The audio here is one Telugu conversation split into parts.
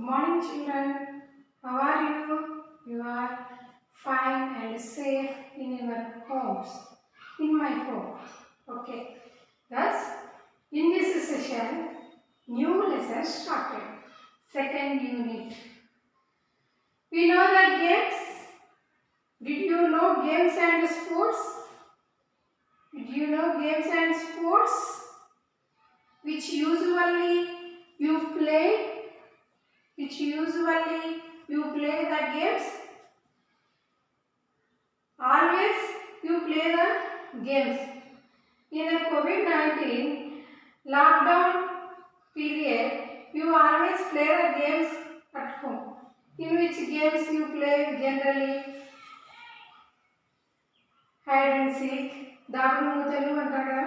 morning, children. How are you? You are fine and safe in your homes. In my home. Okay. Thus, in this session, new lesson started. Second unit. We know the games. Did you know games and sports? Did you know games and sports? Which usually you play? Which usually you play the games? Always you play the games. In the COVID-19 lockdown period, you always play the games at home. In which games you play generally? Hide and seek, దాగుడు మూతలు అంటారు కదా,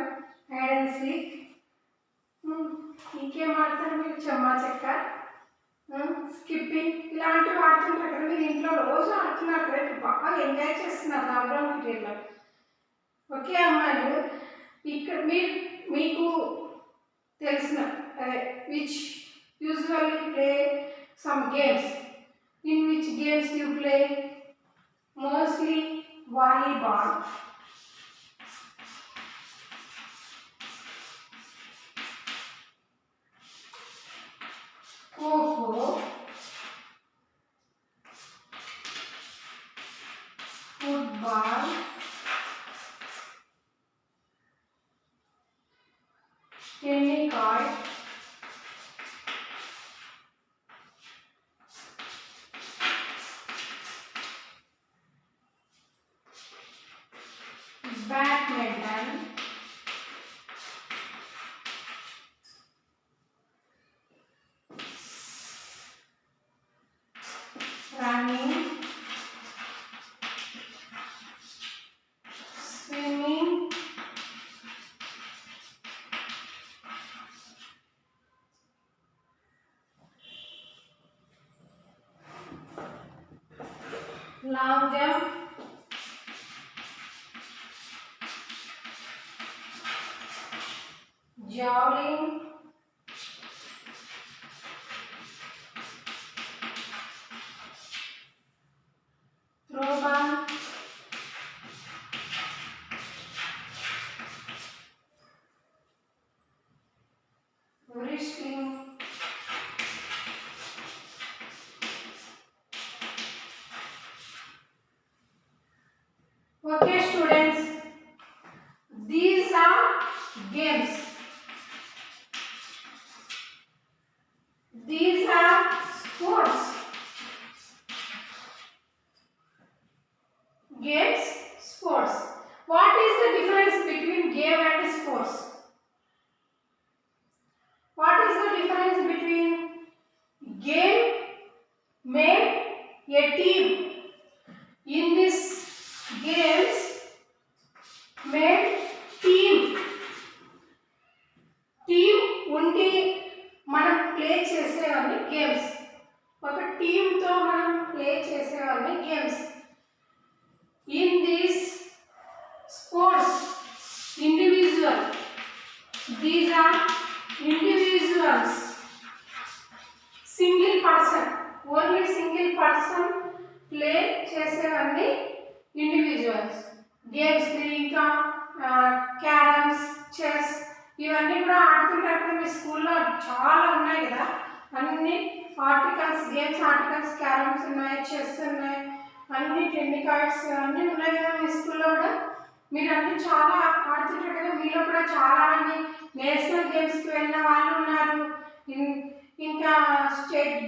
hide and seek. ఇంకేం ఆడతారు మీరు? చెమ్మా చెక్క, స్కిప్పింగ్ ఇలాంటివి ఆడుతుంటారు కదా. మీరు ఇంట్లో రోజు ఆడుతున్నారు కదా, బాగా ఎంజాయ్ చేస్తున్నారు లాక్డౌన్ పీరియడ్లో. ఓకే అమ్మాయిలు, ఇక్కడ మీకు తెలిసిన which usually play some games. In which games you play? Mostly volleyball, kho kho, football, tenniquoit, badminton, running, swimming, long jump, javelin, throwball, wrestling, okay students, these are games. These are sports. Games, sports. What is the difference between game and sports? What is the difference between game made a team? In this games made team. Team ఉండి మనం ప్లే చేసేవన్నీ గేమ్స్. ఒక టీంతో మనం ప్లే చేసేవన్నీ games. In these sports, individual. These are individuals. Single person. Only single person play చేసేవన్నీ individuals. గేమ్స్ ఇంకా క్యారమ్స్, చెస్ ఇవన్నీ కూడా ఆడుతుంటారు కదా. మీ స్కూల్లో చాలా ఉన్నాయి కదా అన్ని ఆర్టికల్స్, గేమ్స్ ఆర్టికల్స్, క్యారమ్స్ ఉన్నాయి, చెస్ ఉన్నాయి, అన్ని టెన్నికాయిడ్స్ అన్నీ ఉన్నాయి కదా మీ స్కూల్లో కూడా. మీరు అన్ని చాలా ఆడుతుంటారు కదా. మీలో కూడా చాలా మంది నేషనల్ గేమ్స్కి వెళ్ళిన వాళ్ళు ఉన్నారు. ఇంకా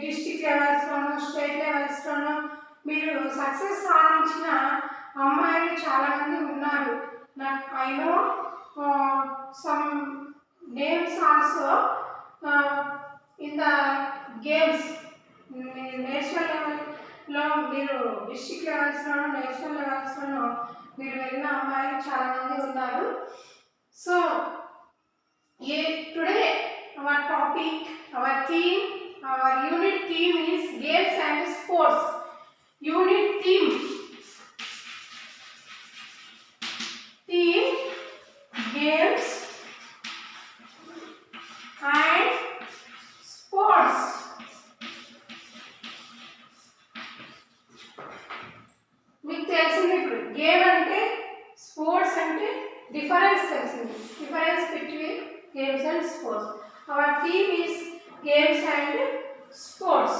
డిస్ట్రిక్ట్ లెవెల్స్లోనూ స్టేట్ లెవెల్స్లోనూ మీరు సక్సెస్ సాధించిన అమ్మాయిలు చాలామంది ఉన్నారు. నాకు I know some names also in the games. National లెవెల్లో మీరు డిస్ట్రిక్ట్ లెవెల్స్లోనూ నేషనల్ లెవెల్స్లోనూ మీరు వెళ్ళిన అమ్మాయిలు చాలామంది ఉన్నారు. So today our topic, our theme, our unit theme is games and sports. Unit theme games and sports. and sports.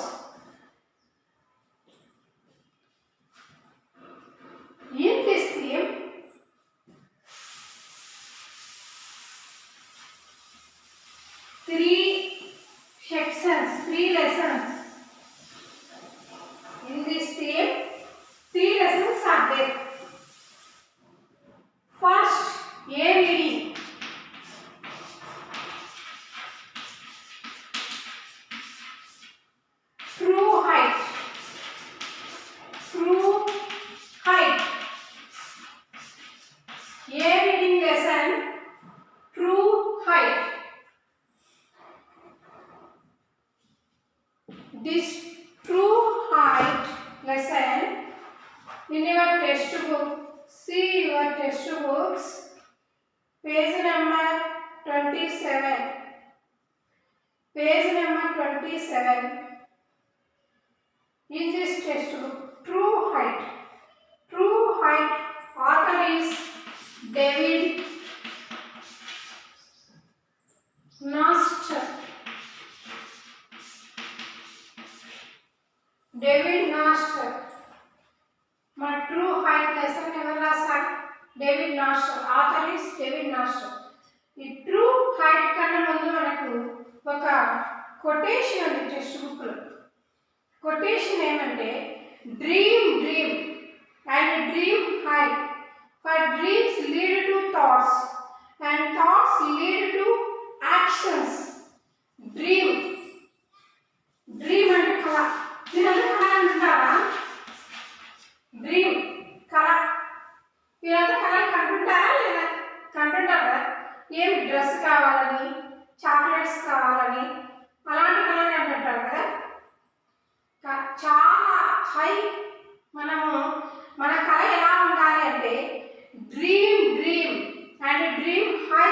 In this theme, three lessons. In this theme, 3 lessons are there. First, A reading. True height. A reading lesson. True height. This true height lesson in your textbook. See your textbooks. Page number 27. Page number 27. In this textbook, true height. True height. Author is David Nostr. David Nostr. My true height lesson ever రాశారు David Nostr. Author is David Nostr. ఈ ట్రూ హైట్ కన్నా ముందు మనకు ఒక కొటేషన్ ఉంది టెక్స్ట్ బుక్ లో. కొటేషన్ ఏమంటే dream and dream high, for dreams lead to thoughts and thoughts lead to actions. Dream అంటే కళ. మీరంతా కళ అంటున్నారా? డ్రీమ్ కళ. మీరంతా కళలు కంటుంటారా లేదా? కంటుంటారా? ఏమి డ్రెస్ కావాలని, చాక్లెట్స్ కావాలని, అలాంటి కళని అంటుంటారు కదా. చాలా హై మనము మన కళ ఎలా ఉండాలి అంటే డ్రీమ్ అండ్ డ్రీమ్ హై.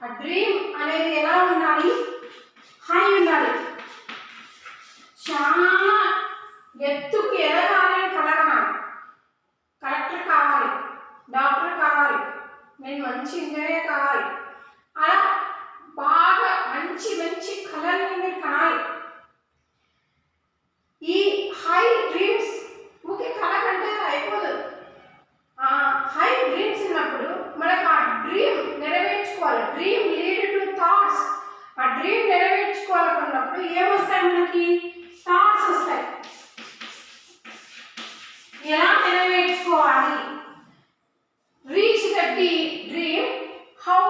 ఆ డ్రీమ్ అనేది ఎలా ఉండాలి? హై ఉండాలి. చాలా ఎత్తుకు ఎదగాలని కలగనాలి. కలెక్టర్ కావాలి, డాక్టర్ కావాలి, నేను మంచి ఇంజనీర్ కావాలి, అలా బాగా మంచి కళల్ని మీరు కనాలి. ఈ హై డ్రీమ్స్ ఊకే కళ కంటే అయిపోదు. ఆ హై డ్రీమ్స్ ఉన్నప్పుడు మనకు ఆ డ్రీమ్ నెరవేర్చుకోవాలి. Dream lead to thoughts. ఆ డ్రీమ్ నెరవేర్చుకోవాలనుకున్నప్పుడు ఏమొస్తాయి? మనకి థాట్స్ వస్తాయి. ఎలా నెరవేర్చుకోవాలి? రీచ్ ద డ్రీమ్ హౌ,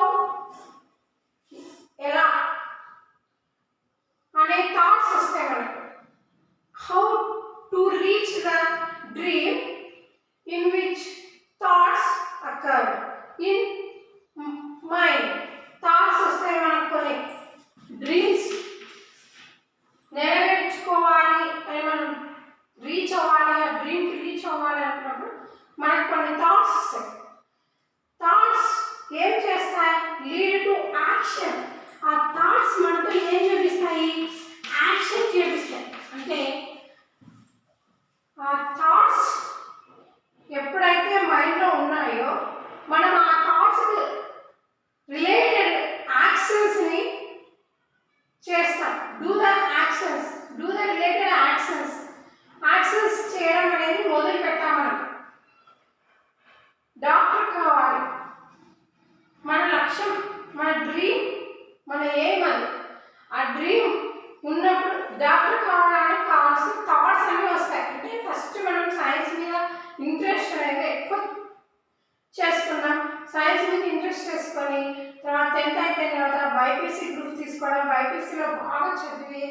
ఎలా అనే థాట్స్ వస్తాయి మనకు. How to reach the dream in which thoughts occur in mind. Thoughts వస్తాయి మనకు. కొన్ని డ్రీమ్స్ నెరవేర్చుకోవాలి అని మనం రీచ్ అవ్వాలి, ఆ డ్రీమ్కి రీచ్ అవ్వాలి అనుకున్నప్పుడు మనకు కొన్ని థాట్స్ వస్తాయి. థాట్స్ ఏం చేస్తాయి? Lead to action. ఆ థాట్స్ మనతో ఏం చూపిస్తాయి? యాక్షన్ చూపిస్తాయి. అంటే ఆ థాట్స్ ఎప్పుడైతే మైండ్లో ఉన్నాయో మనం ఆ థాట్స్ రిలేటెడ్ యాక్షన్స్ని చేస్తాం. డూ ద రిలేటెడ్ యాక్షన్స్ చేయడం అనేది మొదలు పెట్టాం. మనం డాక్టర్ కావాలి, మన లక్ష్యం, మన డ్రీమ్, మన ఎయిమ్ అది. ఆ డ్రీమ్ ఉన్నప్పుడు డాక్టర్ కావడానికి కావాల్సిన థాట్స్ అన్నీ వస్తాయి. అంటే ఫస్ట్ మనం సైన్స్ మీద ఇంట్రెస్ట్ అనేది ఎక్కువ చేసుకున్నాం. సైన్స్ మీద ఇంట్రెస్ట్ చేసుకొని తర్వాత 10th అయిపోయిన తర్వాత బైపీసీ గ్రూప్ తీసుకోవడం, బైపీసీలో బాగా చదివి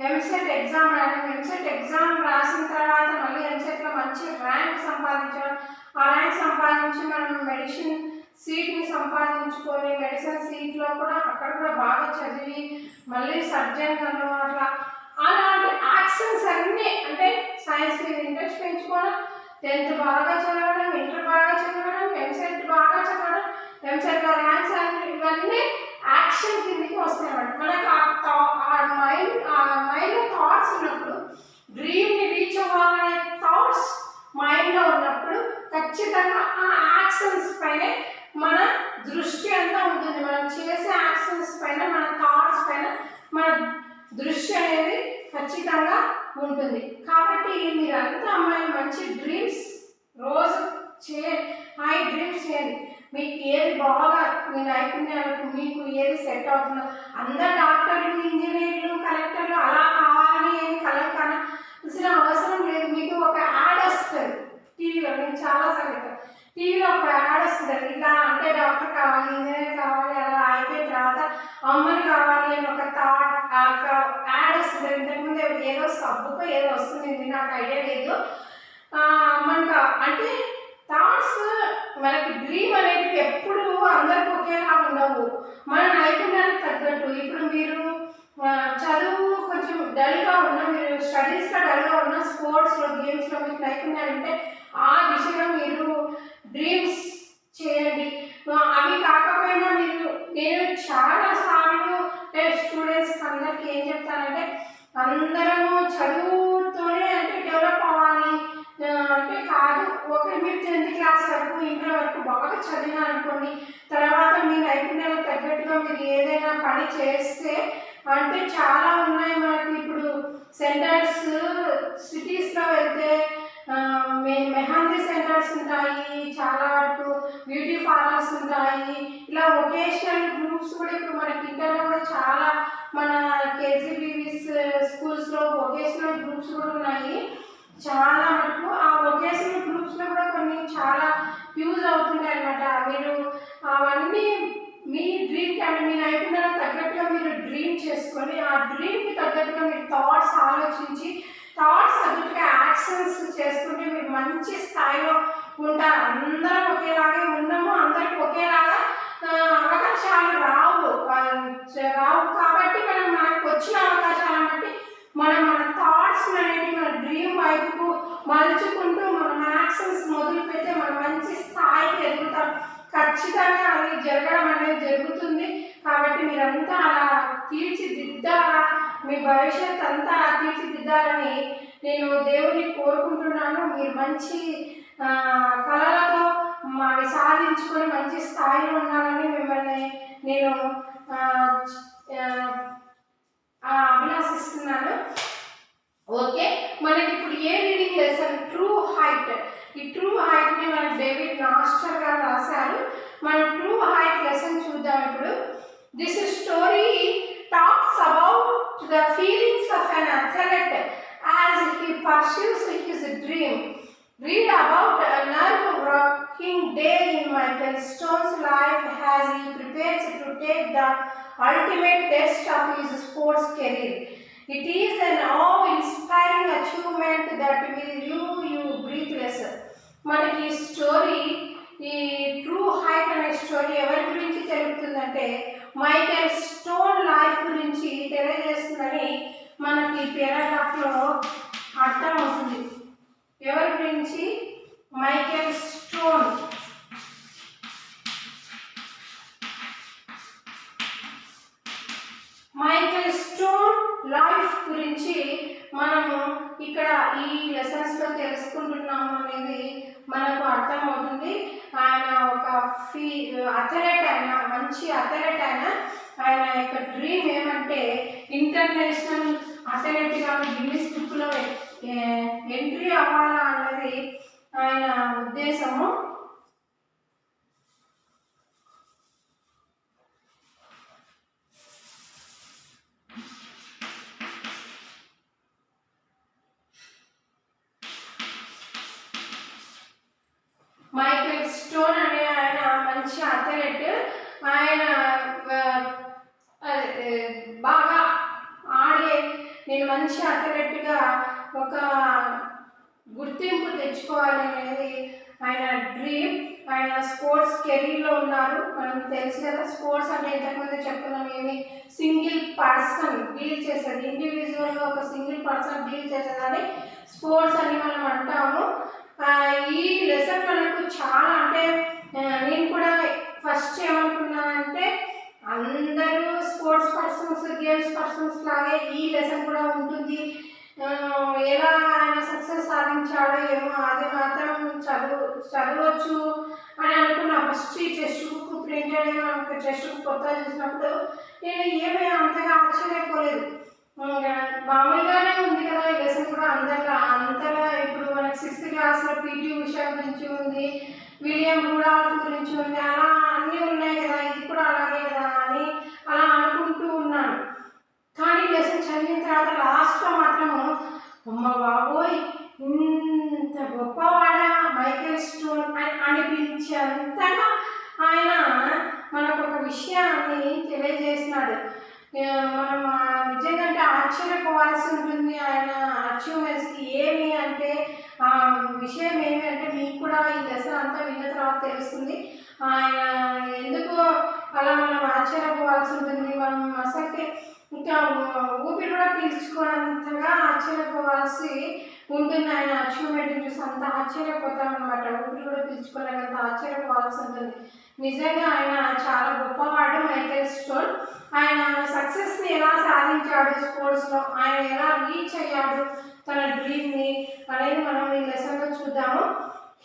ఎంసెట్ ఎగ్జామ్ రాయడం, ఎంసెట్ ఎగ్జామ్ రాసిన తర్వాత మళ్ళీ ఎంసెట్లో మంచి ర్యాంక్ సంపాదించడం, ఆ ర్యాంక్ సంపాదించి మనం మెడిసిన్ సీట్ని సంపాదించుకొని మెడిసిన్ సీట్లో కూడా అక్కడ కూడా బాగా చదివి మళ్ళీ సర్జన్ అను అట్లా అలాంటి యాక్షన్స్ అన్నీ. అంటే సైన్స్ మీద ఇంట్రెస్ట్ పెంచుకోవడం, 10th బాగా చదవడం, ఇంటర్ బాగా చదవడం, ఎంసెట్ బాగా చదవడం, ఎంసెట్లో ర్యాంక్స్ ఇవన్నీ యాక్షన్ కిందకి వస్తాయి అన్నమాట. మనకు ఆ మైండ్ థాట్స్ ఉన్నప్పుడు డ్రీమ్ని రీచ్ అవ్వాలనే థాట్స్ మైండ్లో ఉన్నప్పుడు ఖచ్చితంగా ఆ యాక్షన్స్ పైనే మన దృష్టి అంతా ఉంటుంది. మనం చేసే యాక్షన్స్ పైన, మన థాట్స్ పైన మన దృష్టి అనేది ఖచ్చితంగా ఉంటుంది. కాబట్టి మీరంతా అమ్మాయి మంచి డ్రీమ్స్ రోజు హై డ్రీమ్స్ చేయండి. మీకు ఏది బాగా మీ నైపుణ్యాలకు మీకు ఏది సెట్ అవుతుందో, అందరు డాక్టర్లు ఇంజనీర్లు కలెక్టర్లు అలా కావాలని ఏం కలసిన అవసరం లేదు. మీకు ఒక యాడ్ వస్తుంది టీవీలో, నేను చాలా సంగతి టీవీలో ఒక యాడ్ వస్తుంది, ఇట్లా అంటే డాక్టర్ కావాలి ఇంజనీర్ కావాలి అలా అయిపోయిన తర్వాత అమ్మని కావాలి అని ఒక యాడ్ వస్తుంది. ఇంతకుముందు ఏదో సబ్బుకో ఏదో వస్తుంది, నాకు ఐడియా లేదు. మనకు అంటే థాట్స్ మనకి డ్రీమ్ అనేది ఎప్పుడు అందరికి ఒకేలా ఉండవు, మన నైపుణ్యానికి తగ్గట్టు. ఇప్పుడు మీరు చదువు కొంచెం డల్గా ఉన్నా, మీరు స్టడీస్లో డల్గా ఉన్నా, స్పోర్ట్స్లో గేమ్స్లో మీకు నైపుణ్యాలు ఉంటే ఆ దిశగా మీరు డ్రీమ్స్ చేయండి. అవి కాకపోయినా నేను చాలాసార్లు స్టూడెంట్స్కి అందరికీ ఏం చెప్తానంటే, అందరము చదువుతోనే అంటే డెవలప్ అవ్వాలి అంటే కాదు. మీరు 10th క్లాస్ వరకు ఇంటర్ వరకు బాగా చదివినారనుకోండి, తర్వాత మీ నైపుణ్యాలకు తగ్గట్టుగా మీరు ఏదైనా పని చేస్తే అంటే చాలా ఉన్నాయి మనకి. ఇప్పుడు సెంటర్స్ సిటీస్లో వెళ్తే మెహందీ సెంటర్స్ ఉంటాయి, చాలా వరకు బ్యూటీ పార్లర్స్ ఉంటాయి. ఇలా వొకేషనల్ గ్రూప్స్ కూడా ఇప్పుడు మనకి ఇంటర్లో కూడా చాలా మన కేజీబీవీస్ స్కూల్స్లో వొకేషనల్ గ్రూప్స్ కూడా ఉన్నాయి చాలా మటుకు. ఆ వొకేషనల్ గ్రూప్స్లో కూడా కొన్ని చాలా యూజ్ అవుతున్నాయి అన్నమాట. మీరు అవన్నీ మీ డ్రీమ్ కానీ మీ నైపుణ్యాలకు తగ్గట్టుగా మీరు డ్రీమ్ చేసుకొని ఆ డ్రీమ్కి తగ్గట్టుగా మీరు థాట్స్ ఆలోచించి థాట్స్ తగ్గట్టుగా యాక్షన్స్ చేసుకుంటే మీరు మంచి స్థాయిలో ఉంటారు. అందరం ఒకేలాగే ఉన్నాము, అందరికి ఒకేలాగా అవకాశాలు రావు. కాబట్టి మనకు వచ్చిన అవకాశాలను బట్టి మన థాట్స్ అనేది మన డ్రీమ్ వైపుకు మలుచుకుంటూ మనం యాక్షన్స్ మొదలు పెడితే మనం మంచి స్థాయికి ఎదుగుతాం. ఖచ్చితంగా అది జరగడం అనేది జరుగుతుంది. కాబట్టి మీరంతా అలా తీర్చిదిద్దాలా, మీ భవిష్యత్ అంతా అలా తీర్చిదిద్దాలని నేను దేవుని కోరుకుంటున్నాను. మీరు మంచి కళలతో అవి సాధించుకొని మంచి స్థాయిలో ఉండాలని మిమ్మల్ని నేను అభిలాషిస్తున్నాను. ఓకే, మనకి ఇప్పుడు ఏ రీడింగ్ లెసన్ ట్రూ హైట్. ఈ ట్రూ హైట్ని మన డేవిడ్ నాస్టర్ గారు రాశారు. మనం ట్రూ హైట్ లెసన్ చూద్దాం ఇప్పుడు. This story talks about the feelings of an athlete as he pursues his dream. Read about a nerve-wracking day in Michael Stone's life as he prepares to take the ultimate test of his sports career. It is an awe-inspiring achievement that will leave you breathless. మనకి ఈ స్టోరీ, ఈ ట్రూ హైట్ అనే స్టోరీ ఎవరి గురించి తెలుపుతుందంటే మైకేల్ స్టోన్ లైఫ్ గురించి తెలియజేస్తుందని మనకి పారాగ్రాఫ్లో అర్థం అవుతుంది. ఎవరి గురించి? Michael stone. Michael stone life గురించి మనము ఇక్కడ ఈ లెసన్స్లో తెలుసుకుంటున్నాము అనేది మనకు అర్థమవుతుంది. ఆయన ఒక అథ్లెట్, ఆయన మంచి అథ్లెట్. ఆయన యొక్క డ్రీమ్ ఏమంటే ఇంటర్నేషనల్ అథ్లెట్గా గిన్నిస్ బుక్లో ఎంట్రీ అవ్వాలా అన్నది ఆయన ఉద్దేశము. మైకేల్ స్టోన్ అనే ఆయన మంచి అథ్లెట్. ఆయన బాగా ఆడే నేను మంచి అథ్లెట్గా ఒక గుర్తింపు తెచ్చుకోవాలి అనేది ఆయన డ్రీమ్. ఆయన స్పోర్ట్స్ కెరీర్లో ఉన్నారు. మనం తెలుసు కదా, స్పోర్ట్స్ అంటే ఇంతకుముందు చెప్పుకున్నాం, ఏమి సింగిల్ పర్సన్ డీల్ చేసేది, ఇండివిజువల్గా ఒక సింగిల్ పర్సన్ డీల్ చేసేదని స్పోర్ట్స్ అని మనం అంటాము. ఈ లెసన్ మనకు చాలా అంటే నేను కూడా ఫస్ట్ ఏమనుకున్నానంటే అందరూ స్పోర్ట్స్ పర్సన్స్ గేమ్స్ పర్సన్స్ లాగే ఈ లెసన్ కూడా ఉంటుంది, ఎలా ఆయన సక్సెస్ సాధించాడో ఏమో అది మాత్రం చదవచ్చు అని అనుకున్నా. ఫస్ట్ ఈ టెక్స్ట్ బుక్ ప్రింటెడ్ మనకు టెక్స్ట్ బుక్ కొత్తగా చూసినప్పుడు నేను ఏమీ అంతగా ఆశ్చర్యపోలేదు. మామూలుగానే ఉంది కదా ఈ లెసన్ కూడా అంతలా ఇప్పుడు మనకి 6th క్లాస్లో పీటీ ఉషా గురించి ఉంది, విలియం రూడాల్ఫ్ గురించి ఉంది, అలా అన్నీ ఉన్నాయి కదా, ఇది కూడా అలాగే కదా అని అలా అనుకుంటూ ఉన్నాను. కానీ లెసన్ చదివిన తర్వాత లాస్ట్లో మాత్రము అమ్మ బాబోయ్ ఇంత గొప్పవాడా మైకేల్ స్టోన్ అని అనిపించేంతగా ఆయన మనకు ఒక విషయాన్ని తెలియజేసినాడు. మనం నిజంగా అంటే ఆశ్చర్యపోవాల్సి ఉంటుంది ఆయన అచీవ్మెంట్స్కి. ఏమి అంటే ఆ విషయం ఏమి అంటే మీకు కూడా ఈ లెసన్ అంతా విన్న తర్వాత తెలుస్తుంది ఆయన ఎందుకు అలా మనం ఆశ్చర్యపోవాల్సి ఉంటుంది. మనం అసలు ఇంకా ఊపిరి కూడా పీల్చుకోనంతగా ఆశ్చర్యపోవాల్సి ఉంటుంది. ఆయన అచీవ్మెంట్ చూసి అంత ఆశ్చర్యపోతాం అనమాట. ఊపిరి కూడా పీల్చుకోలేనంత ఆశ్చర్యపోవాల్సి ఉంటుంది. నిజంగా ఆయన చాలా గొప్పవాడు మైకేల్ స్టోన్. ఆయన సక్సెస్ని ఎలా సాధించాడు స్పోర్ట్స్లో, ఆయన ఎలా రీచ్ అయ్యాడు తన డ్రీమ్ని అనేది మనం ఈ లెసన్లో చూద్దాము.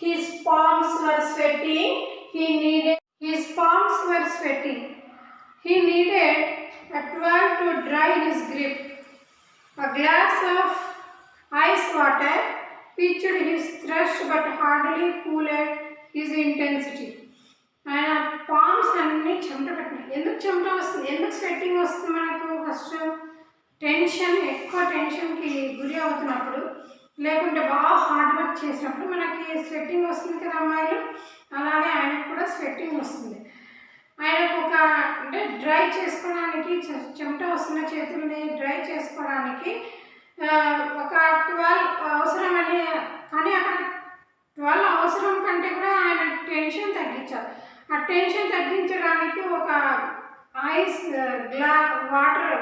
His palms were sweating, he needed a towel to dry his grip. A glass of ice water pitched his thirst but hardly cooled his intensity. ఆయన పామ్స్ అన్నీ చెమట పెట్టినాయి. ఎందుకు చెమట వస్తుంది, ఎందుకు స్వెట్టింగ్ వస్తుంది మనకు? ఫస్ట్ ఎక్కువ టెన్షన్కి గురి అవుతున్నప్పుడు, లేకుంటే బాగా హార్డ్ వర్క్ చేసినప్పుడు మనకి స్వెట్టింగ్ వస్తుంది కదా అమ్మాయిలు, అలాగే ఆయనకు కూడా స్వెట్టింగ్ వస్తుంది. ఆయనకు అంటే డ్రై చేసుకోవడానికి చెమట వస్తున్న చేతుల్ని డ్రై చేసుకోవడానికి ఒక 12 అవసరమని, కానీ అక్కడ 12 అవసరం కంటే కూడా ఆయన టెన్షన్ తగ్గించారు. ఆ టెన్షన్ తగ్గించడానికి ఒక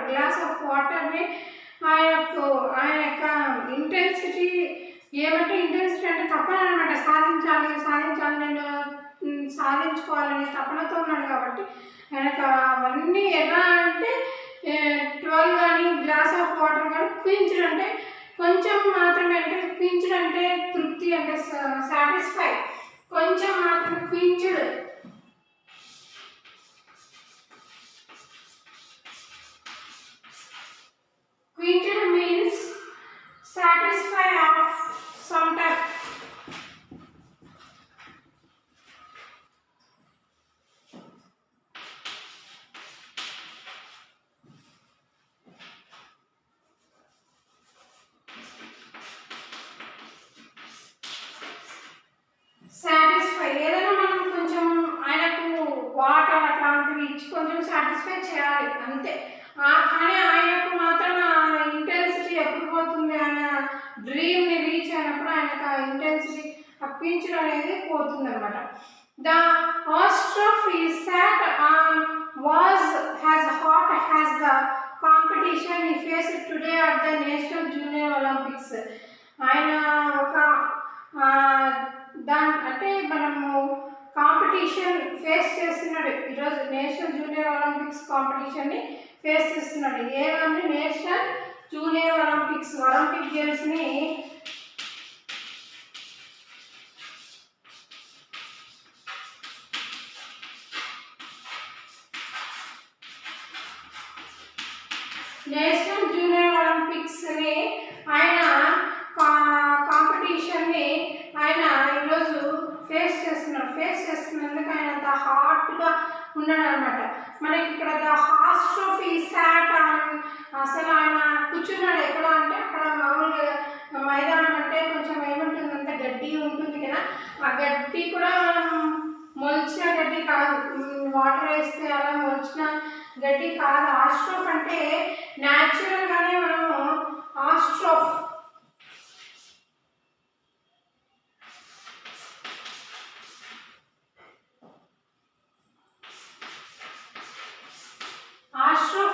గ్లాస్ ఆఫ్ వాటర్ని ఆయన యొక్క ఇంటెన్సిటీ అంటే తప్పన అనమాట. సాధించాలి నేను సాధించుకోవాలనే తపనతో ఉన్నాడు కాబట్టి ఆయనకు అవన్నీ ఎలా అంటే 12 కానీ గ్లాస్ ఆఫ్ వాటర్ కానీ పీల్చడం అంటే కొంచెం మాత్రమే, అంటే పీల్చడం అంటే తృప్తి అంటే సాటిస్ఫై, కొంచెం మాత్రం పీల్చుడు. Quented means satisfy of some type. Satisfy ఏదైనా మనం కొంచెం ఆయనకు వాటర్ అట్లాంటివి ఇచ్చి కొంచెం సాటిస్ఫై చేయాలి అంతే. కానీ ఆయనకు మాత్రం ఆ ఇంటెన్సిటీ ఎప్పుడు పోతుంది, ఆయన డ్రీమ్ని రీచ్ అయినప్పుడు ఆయనకు ఆ ఇంటెన్సిటీ అప్పించడం అనేది పోతుంది అనమాట. ద ఆస్ట్రోఫ్ he sat on was has hot has the competition he face today at the national junior Olympics. ఆయన ఒక అంటే మనము కాంపిటీషన్ ఫేస్ చేస్తున్నాడు ఈరోజు. నేషనల్ జూనియర్ ఒలింపిక్స్ కాంపిటీషన్ని ఫేస్ చేస్తున్నాడు. ఏదంటే నేషనల్ జూనియర్ ఒలింపిక్ గేమ్స్ని ఆయన కాంపిటీషన్ని ఆయన ఈరోజు ఫేస్ చేస్తున్నందుకు ఆయన అంత హాట్గా ఉన్నాడు అనమాట. మనకి ఇక్కడ ద ఆస్ట్రోఫ్ ఈ సాట్ అసలు ఆయన కూర్చున్నాడు ఎక్కడ అంటే అక్కడ మామూలుగా మైదానం అంటే కొంచెం ఏముంటుంది, అంత గడ్డి ఉంటుంది కదా, ఆ గడ్డి కూడా మొలిచిన గడ్డి కాదు, వాటర్ వేస్తే అలా మొలిచిన గడ్డి కాదు. ఆస్ట్రోఫ్ అంటే న్యాచురల్గానే మనము ఆస్ట్రోఫ్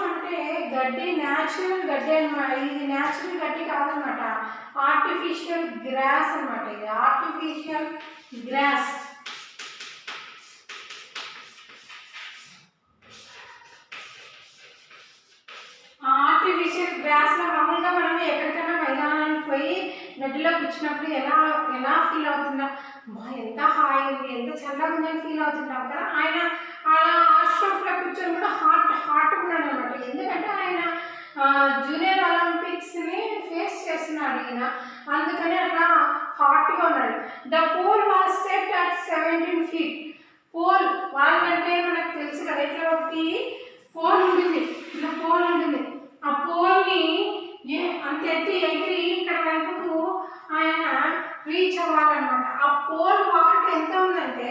అంటే గడ్డి, న్యాచురల్ గడ్డి అనమాట. ఇది న్యాచురల్ గడ్డి కాదనమాట, ఆర్టిఫిషియల్ గ్రాస్ అనమాట. ఇది ఆర్టిఫిషియల్ గ్రాస్. ఆర్టిఫిషియల్ గ్రాస్లో మామూలుగా మనం ఎక్కడికైనా మైదానానికి పోయి గడ్డిలో కూర్చున్నప్పుడు ఎలా ఫీల్ అవుతుందా, ఎంత హాయి ఉంది, ఎంత చల్లగా ఉందని ఫీల్ అవుతుంటాం కదా. ఆయన అలా ఆస్ట్రోఫ్లో కూర్చొని కూడా హాట్ కూడా అనమాట. ఎందుకంటే ఆయన జూనియర్ ఒలింపిక్స్ని ఫేస్ చేస్తున్నాడు ఈయన, అందుకని అట్లా హాట్గా ఉన్నాడు. The pole was set at 17 feet. Pole వాళ్ళంటే మనకు తెలుసు కదా, ఇట్లా ఒకటి పోల్ ఉంటుంది, ఇట్లా పోల్ ఉంటుంది. ఆ పోల్ని అంత ఎత్తి ఎగిరి ఇక్కడ వైపుకు ఆయన రీచ్ అవ్వాలన్నమాట. ఆ పోల్ వాట్ ఎంత ఉందంటే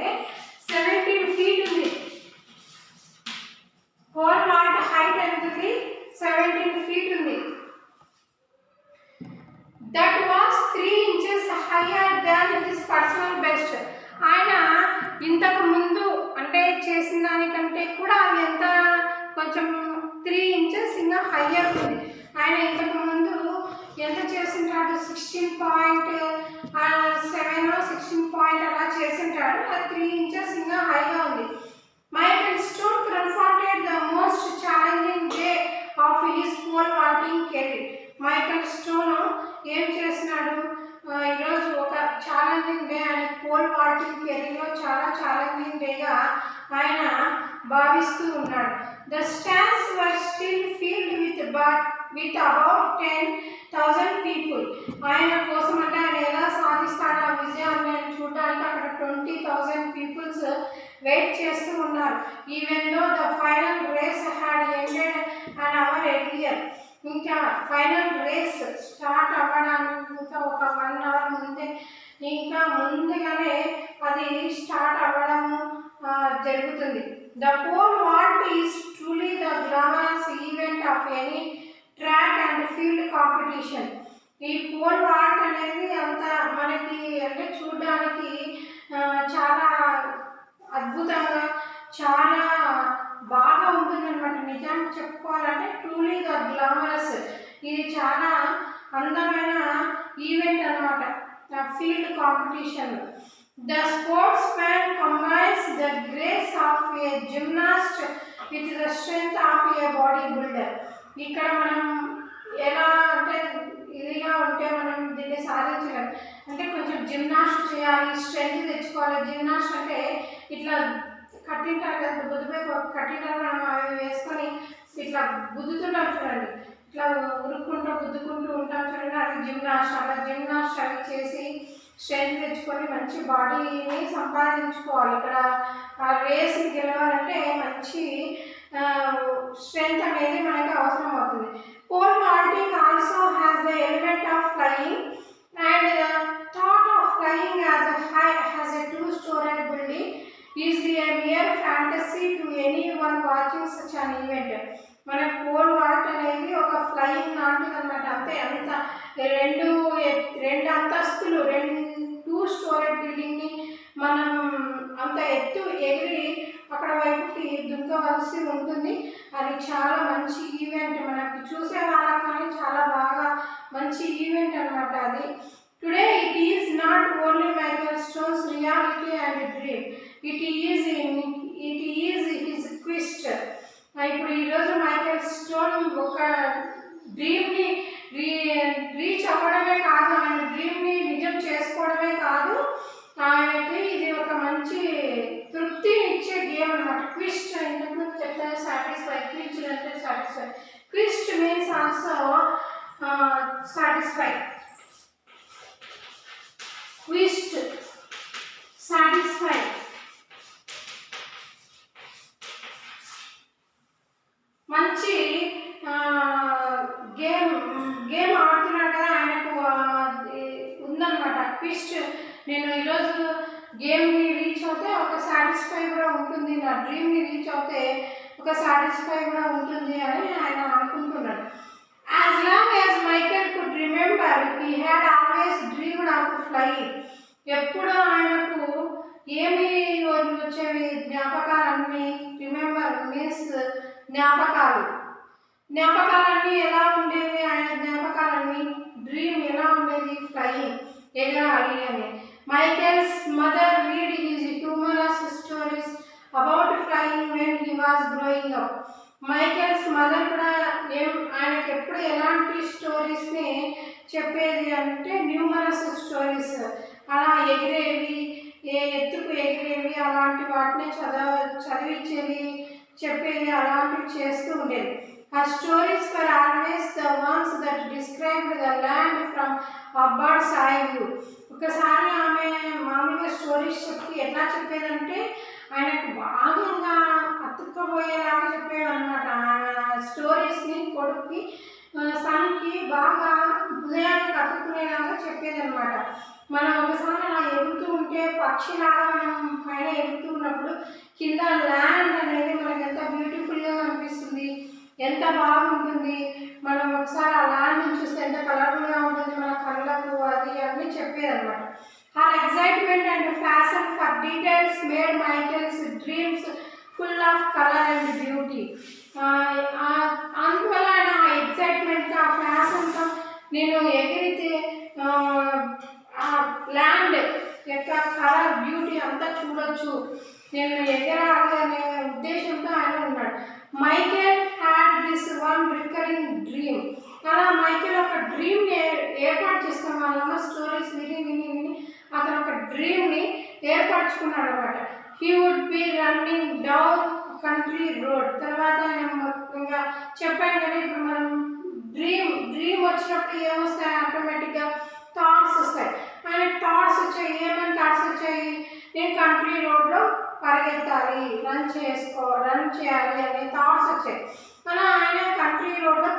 17 feet ఉంది. పోల్ వాట్ హైట్ ఎంత ఉంది? 17 feet ఉంది. That was 3 inches hire than his personal best. ఆయన ఇంతకు ముందు అంటే చేసిన దానికంటే కూడా అది ఎంత కొంచెం 3 inches ఇంకా హైయర్ ఉంది. ఆయన ఇంతకు ముందు ఎంత చేసింటాడు? 16.7 16 పాయింట్ అలా చేసింటాడు. అది 3 inches ఇంకా హైగా ఉంది. Michael Stone confronted the most challenging day of his pole vaulting career. Michael Stone ఏం చేసినాడు? ఈరోజు ఒక ఛాలెంజింగ్ డే అని పోల్ వాల్టింగ్ కెరీర్లో చాలా ఛాలెంజింగ్ డేగా ఆయన భావిస్తూ ఉన్నాడు. The stands were still filled with about 10,000 people. ఆయన కోసం అంటే ఆయన ఎలా సాధిస్తాడు ఆ విజయాన్ని చూడడానికి అక్కడ 20,000 people వెయిట్ చేస్తూ ఉన్నారు. Even though the final race had ended an hour earlier. ఇంకా ఫైనల్ రేస్ స్టార్ట్ అవ్వడానికి ఇంకా ఒక 1 hour ముందే, ఇంకా ముందుగానే అది స్టార్ట్ అవ్వడము జరుగుతుంది. The pole vault is truly the glamorous event of any track and field competition. ఈ పోల్ వాల్ట్ అనేది అంత మనకి అంటే చూడడానికి చాలా అద్భుతంగా చాలా బాగా ఉంటుందన్నమాట. నిజానికి చెప్పుకోవాలంటే ట్రూలీ ద గ్లామరస్, ఇది చాలా అందమైన ఈవెంట్ అన్నమాట field competition. The sports man combines the grace of A gymnast with the strength of A body builder. ఇక్కడ మనం ఎలా అంటే ఇదిగా ఉంటే మనం దీన్ని సాధించలేం. అంటే కొంచెం జిమ్నాస్ట్ చేయాలి, స్ట్రెంగ్త్ తెచ్చుకోవాలి. జిమ్నాస్ట్ అంటే ఇట్లా కట్టింటారు కదా, బుద్ధిపై కట్టింటారు, మనం అవి వేసుకొని ఇట్లా గుద్దుతుంటాం చూడండి, ఇట్లా ఉరుక్కుంటూ గుద్దుకుంటూ ఉంటాం చూడండి, అది జిమ్నాస్ట్. అలా జిమ్నాస్ట్ అవి చేసి స్ట్రెంగ్త్ తెచ్చుకొని మంచి బాడీని సంపాదించుకోవాలి. ఇక్కడ ఆ రేస్ని గెలవాలంటే మంచి స్ట్రెంగ్త్ అనేది మనకి అవసరం అవుతుంది. Pole vaulting also has the element of flying and the thought of flying as a 2-storied building is a mere fantasy to anyone watching such an event. మన పోల్ వాల్ట్ అనేది ఒక ఫ్లయింగ్ లాంటిది అనమాట. అంతే, అంత రెండు అంతస్తులు 2-storied బిల్డింగ్ని మనం అంత ఎత్తు ఎగిరి అక్కడ వైపుకి దుంకవలసి ఉంటుంది. అది చాలా మంచి ఈవెంట్, మనకి చూసే వాళ్ళకి కానీ చాలా బాగా మంచి ఈవెంట్ అనమాట అది. Today it is not only Michael Stone's reality and dream, it is his quest. ఇప్పుడు ఈరోజు మైకేల్ స్టోన్ ఒక డ్రీమ్ని రీచ్ అవ్వడమే కాదు, ఆయన డ్రీమ్ని నిజం చేసుకోవడమే కాదు, ఆయనకి ఇది ఒక మంచి తృప్తిని ఇచ్చే గేమ్ అనమాట. క్విస్ట్ ఇంతకుముందు చెప్పారు, సాటిస్ఫై. క్విస్ట్ అంటే satisfy. Quest means also satisfy. Quest satisfy. మంచి గేమ్ ఆడుతున్నాడు కదా, ఆయనకు ఉందన్నమాట క్విస్ట్. నేను ఈరోజు గేమ్ని రీచ్ అవుతే ఒక సాటిస్ఫై కూడా ఉంటుంది, నా డ్రీమ్ని రీచ్ అవుతే ఒక సాటిస్ఫై కూడా ఉంటుంది అని ఆయన అనుకుంటున్నాడు. As long as Michael could remember he had always dreamed of flying. ఎప్పుడు ఆయనకు ఏమి వచ్చేవి? జ్ఞాపకాలన్నీ. రిమెంబర్ మీన్స్ జ్ఞాపకాలన్నీ ఎలా ఉండేవి? ఆయన జ్ఞాపకాలన్నీ, డ్రీమ్ ఎలా ఉండేది? ఫ్లయింగ్, ఎగరాలి అని. Michael's mother read his humorous stories about flying when he was growing up. Michael's mother కూడా ఆయనకి ఎప్పుడు ఎలాంటి స్టోరీస్ని చెప్పేది అంటే న్యూమరస్ స్టోరీస్, అలా ఎగిరేవి, ఏ ఎత్తుకు ఎగిరేవి, అలాంటి వాటిని చదివించేది, చెప్పేది, అలాంటివి చేస్తూ ఉండేది. Her stories were always the ones that described the land from a bird's eye view. ఒకసారి ఆమె మామూలుగా స్టోరీస్ చెప్పి ఎట్లా చెప్పేదంటే ఆయనకు బాగా అతుక్కపోయేలాగా చెప్పేదన్నమాట. స్టోరీస్ని కొడుక్కి సన్కి బాగా హృదయానికి అతుక్కునేలాగా చెప్పేదన్నమాట. మనం ఒకసారి అలా ఎగురుతూ ఉంటే పక్షిలాగా మనం పైన ఎగురుతూ ఉన్నప్పుడు కింద ల్యాండ్ అనేది మనకు ఎంత బ్యూటిఫుల్గా కనిపిస్తుంది, ఎంత బాగుంటుంది. మనం ఒకసారి ఆ ల్యాండ్ని చూస్తే ఎంత కలర్ఫుల్గా ఉంటుంది మన కళ్ళకు, అది అన్నీ చెప్పేదన్నమాట. Her excitement and passion for details made Michael's dreams full of colour and beauty. అందువల్ల ఆయన ఆ ఎక్సైట్మెంట్తో ఆ ఫ్యాషన్తో నేను ఎగిరితే ల్యాండ్ యొక్క కలర్ బ్యూటీ అంతా చూడొచ్చు, నేను ఎగరాలి అనే ఉద్దేశంతో ఆయన ఉన్నాడు. Michael had this one recurring dream. అలా మైకేల్ ఒక డ్రీమ్ని ఏర్పాటు చేసుకుని వాళ్ళమ్మ స్టోరీస్ విని విని విని అతను ఒక డ్రీమ్ని ఏర్పరచుకున్నాడు అనమాట. He would be running down country road. తర్వాత ఆయన ఇంకా చెప్పాను కదా, ఇప్పుడు మనం డ్రీమ్ వచ్చినప్పుడు ఏమొస్తాయి, ఆటోమేటిక్గా థాట్స్ వస్తాయి. ఆయన థాట్స్ వచ్చాయి. ఏమైనా థాట్స్ వచ్చాయి, నేను కంట్రీ రోడ్లో పరిగెత్తాలి, రన్ చేయాలి అనే థాట్స్ వచ్చాయి. అలా ఆయన కంట్రీ రోడ్లో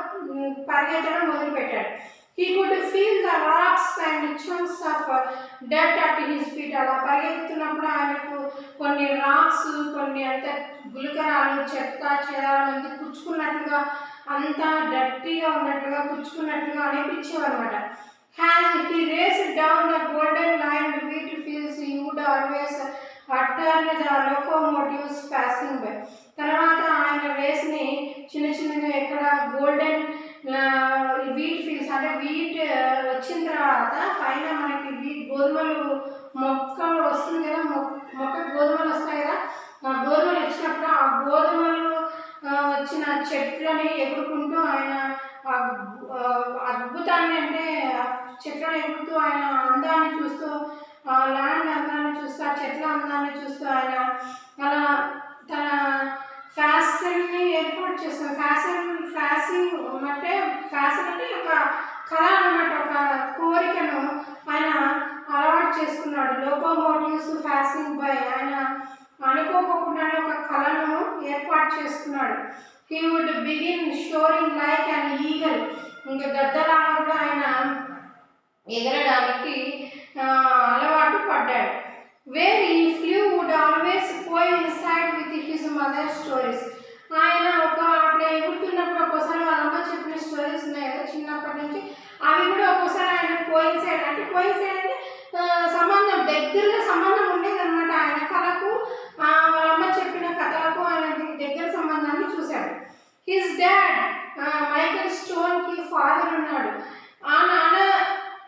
పరిగెత్తడం మొదలుపెట్టాడు. He could feel the rocks and chunks of dirt at his feet. అలా పరిగెత్తుతున్నప్పుడు ఆయనకు కొన్ని రాక్స్, కొన్ని అంత గులకరాలు, చెత్త చెదారాలు పుచ్చుకున్నట్లుగా, అంతా డర్టీగా ఉన్నట్లుగా, పుచ్చుకున్నట్లుగా అనిపించేవన్నమాట. As he raced down the golden-lined wheat fields, he would always turn the locomotives passing by. తర్వాత ఆయన రేస్ని చిన్న చిన్నగా ఎక్కడ గోల్డెన్ వీట్ ఫీల్డ్స్ అంటే వీట్ వచ్చిన తర్వాత పైన మనకి గోధుమలు మొక్క వస్తుంది కదా, మొక్క గోధుమలు వస్తాయి కదా, ఆ గోధుమలు వచ్చినప్పుడు ఆ గోధుమలు వచ్చిన చెట్లని ఎగురుకుంటూ ఆయన అద్భుతాన్ని అంటే చెట్లను ఎగురుతూ ఆయన అందాన్ని చూస్తూ, ఆ ల్యాండ్ అందాన్ని చూస్తూ, ఆ చెట్ల అందాన్ని చూస్తూ ఆయన అలా తన ఫ్యాషన్ని ఏర్పాటు చేస్తాడు. ఫ్యాషన్ అంటే ఒక కళ అన్నమాట, ఒక కోరికను ఆయన అలవాటు చేసుకున్నాడు. లోకోమోటివ్స్ ఫ్యాషనింగ్ బై, ఆయన అనుకోకుండానే ఒక కళను ఏర్పాటు చేసుకున్నాడు. He would begin soaring like and eagle. ఇంకా గద్దలాగా కూడా ఆయన ఎగరడానికి అలవాటు పడ్డాడు. Where he flew would always coincide with his mother stories. ఆయన అట్లా ఎగురుతున్నప్పుడు ఒక్కోసారి వాళ్ళమ్మ చెప్పిన స్టోరీస్ ఉన్నాయి కదా చిన్నప్పటి నుంచి, అవి కూడా ఒక్కోసారి ఆయన కోయిన్సైడ్ అంటే సంబంధం, దగ్గరగా సంబంధం ఉండేదన్నమాట. ఆయన కళకు వాళ్ళమ్మ చెప్పిన కథలకు ఆయన దగ్గర సంబంధాన్ని చూశాడు. హిస్ డాడ్ మైకేల్ స్టోన్కి ఫాదర్ ఉన్నాడు.